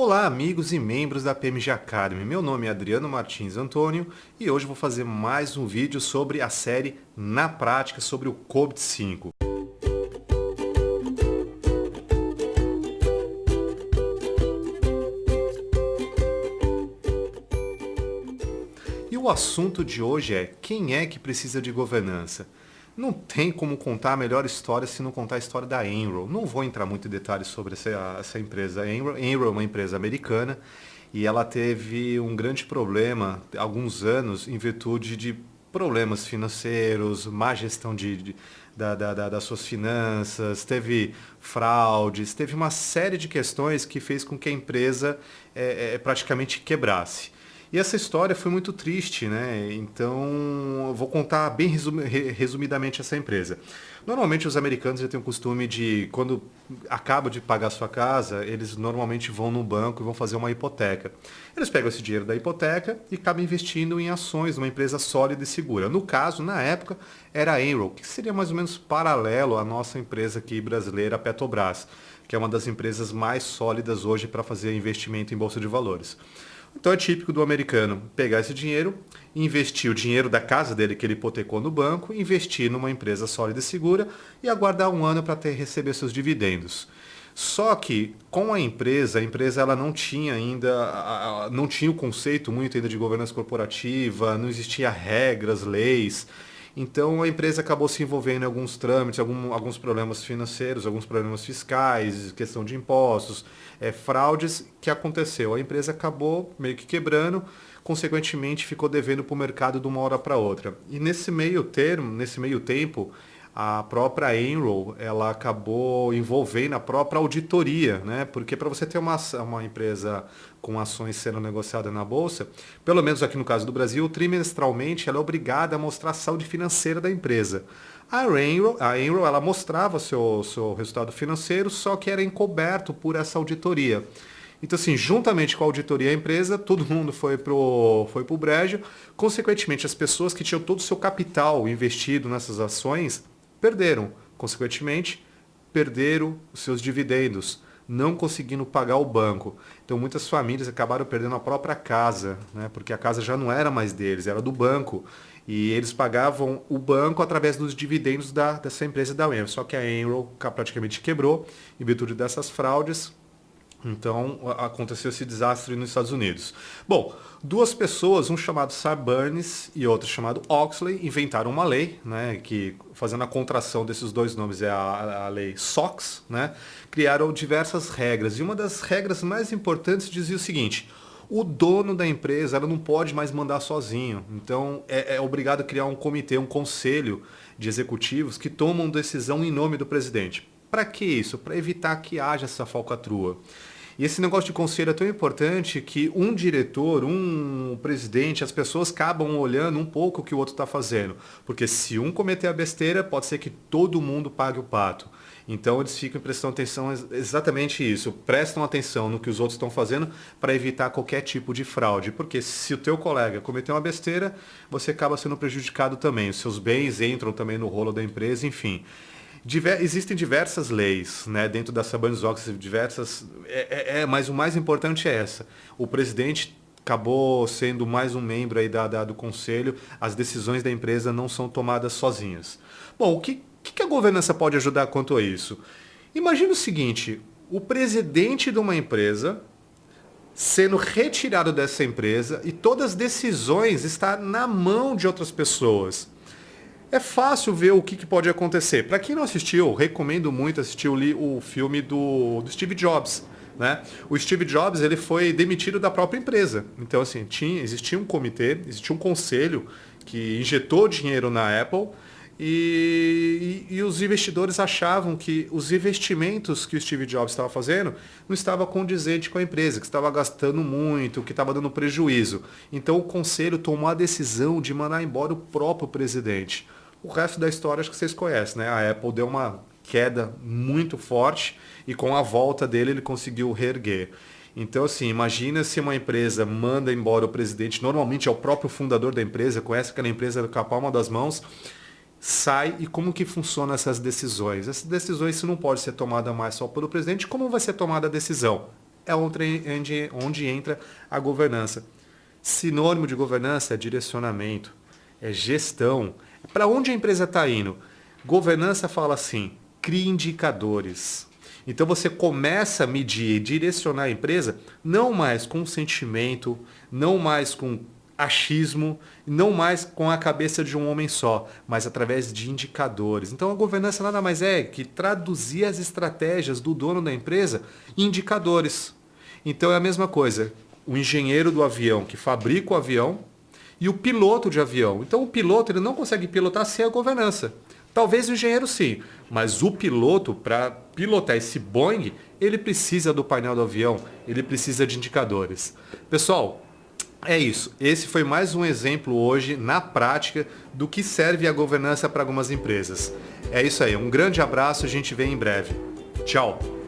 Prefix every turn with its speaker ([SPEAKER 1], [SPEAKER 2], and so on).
[SPEAKER 1] Olá, amigos e membros da PMG Academy. Meu nome é Adriano Martins Antônio e hoje vou fazer mais um vídeo sobre a série Na Prática sobre o COVID-5. E o assunto de hoje é: quem é que precisa de governança? Não tem como contar a melhor história se não contar a história da Enron. Não vou entrar muito em detalhes sobre essa empresa. A Enron é uma empresa americana e ela teve um grande problema há alguns anos em virtude de problemas financeiros, má gestão das suas finanças, teve fraudes, teve uma série de questões que fez com que a empresa praticamente quebrasse. E essa história foi muito triste, né? Então, eu vou contar bem resumidamente essa empresa. Normalmente os americanos já têm o costume de, quando acaba de pagar sua casa, eles normalmente vão no banco e vão fazer uma hipoteca. Eles pegam esse dinheiro da hipoteca e acabam investindo em ações, numa empresa sólida e segura. No caso, na época, era a Enron, que seria mais ou menos paralelo à nossa empresa aqui brasileira, a Petrobras, que é uma das empresas mais sólidas hoje para fazer investimento em bolsa de valores. Então é típico do americano pegar esse dinheiro, investir o dinheiro da casa dele que ele hipotecou no banco, investir numa empresa sólida e segura e aguardar um ano para receber seus dividendos. Só que com a empresa ela não tinha ainda, não tinha o conceito muito ainda de governança corporativa, não existia regras, leis. Então a empresa acabou se envolvendo em alguns trâmites, alguns problemas financeiros, alguns problemas fiscais, questão de impostos, fraudes que aconteceu. A empresa acabou meio que quebrando, consequentemente ficou devendo para o mercado de uma hora para outra. E nesse meio tempo, a própria Enron, ela acabou envolvendo a própria auditoria, né? Porque para você ter uma empresa com ações sendo negociadas na bolsa, pelo menos aqui no caso do Brasil, trimestralmente ela é obrigada a mostrar a saúde financeira da empresa. A Enron ela mostrava seu resultado financeiro, só que era encoberto por essa auditoria. Então, assim, juntamente com a auditoria da empresa, todo mundo foi pro brejo. Consequentemente, as pessoas que tinham todo o seu capital investido nessas ações perderam. Consequentemente, perderam os seus dividendos, não conseguindo pagar o banco. Então, muitas famílias acabaram perdendo a própria casa, né? Porque a casa já não era mais deles, era do banco. E eles pagavam o banco através dos dividendos dessa empresa da Enron. Só que a Enron praticamente quebrou em virtude dessas fraudes. Então aconteceu esse desastre nos Estados Unidos. Bom, duas pessoas, um chamado Sarbanes e outro chamado Oxley, inventaram uma lei, né, que fazendo a contração desses dois nomes é a lei SOX, né, criaram diversas regras. E uma das regras mais importantes dizia o seguinte: o dono da empresa ela não pode mais mandar sozinho. Então é obrigado a criar um comitê, um conselho de executivos que tomam decisão em nome do presidente. Para que isso? Para evitar que haja essa falcatrua. E esse negócio de conselho é tão importante que um diretor, um presidente, as pessoas acabam olhando um pouco o que o outro está fazendo. Porque se um cometer a besteira, pode ser que todo mundo pague o pato. Então eles ficam prestando atenção exatamente isso. Prestam atenção no que os outros estão fazendo para evitar qualquer tipo de fraude. Porque se o teu colega cometer uma besteira, você acaba sendo prejudicado também. Os seus bens entram também no rolo da empresa, enfim. Existem diversas leis, né, dentro da Sarbanes-Oxley, mas o mais importante é essa. O presidente acabou sendo mais um membro aí do conselho, as decisões da empresa não são tomadas sozinhas. Bom, o que a governança pode ajudar quanto a isso? Imagina o seguinte: o presidente de uma empresa sendo retirado dessa empresa e todas as decisões estão na mão de outras pessoas. É fácil ver o que pode acontecer. Para quem não assistiu, recomendo muito assistir o filme do Steve Jobs. Né? O Steve Jobs ele foi demitido da própria empresa. Então, assim, existia um comitê, existia um conselho que injetou dinheiro na Apple e os investidores achavam que os investimentos que o Steve Jobs estava fazendo não estava condizente com a empresa, que estava gastando muito, que estava dando prejuízo. Então o conselho tomou a decisão de mandar embora o próprio presidente. O resto da história acho que vocês conhecem, né? A Apple deu uma queda muito forte e com a volta dele ele conseguiu reerguer. Então, assim, imagina se uma empresa manda embora o presidente, normalmente é o próprio fundador da empresa, conhece aquela empresa com a palma das mãos, sai e como que funcionam essas decisões? Essas decisões isso não pode ser tomada mais só pelo presidente, como vai ser tomada a decisão? é onde entra a governança. Sinônimo de governança é direcionamento, é gestão. Para onde a empresa está indo? Governança fala assim, crie indicadores. Então você começa a medir e direcionar a empresa não mais com sentimento, não mais com achismo, não mais com a cabeça de um homem só, mas através de indicadores. Então a governança nada mais é que traduzir as estratégias do dono da empresa em indicadores. Então é a mesma coisa, o engenheiro do avião que fabrica o avião e o piloto de avião. Então o piloto ele não consegue pilotar sem a governança. Talvez o engenheiro sim, mas o piloto, para pilotar esse Boeing, ele precisa do painel do avião, ele precisa de indicadores. Pessoal, é isso. Esse foi mais um exemplo hoje, na prática, do que serve a governança para algumas empresas. É isso aí. Um grande abraço, a gente vê em breve. Tchau!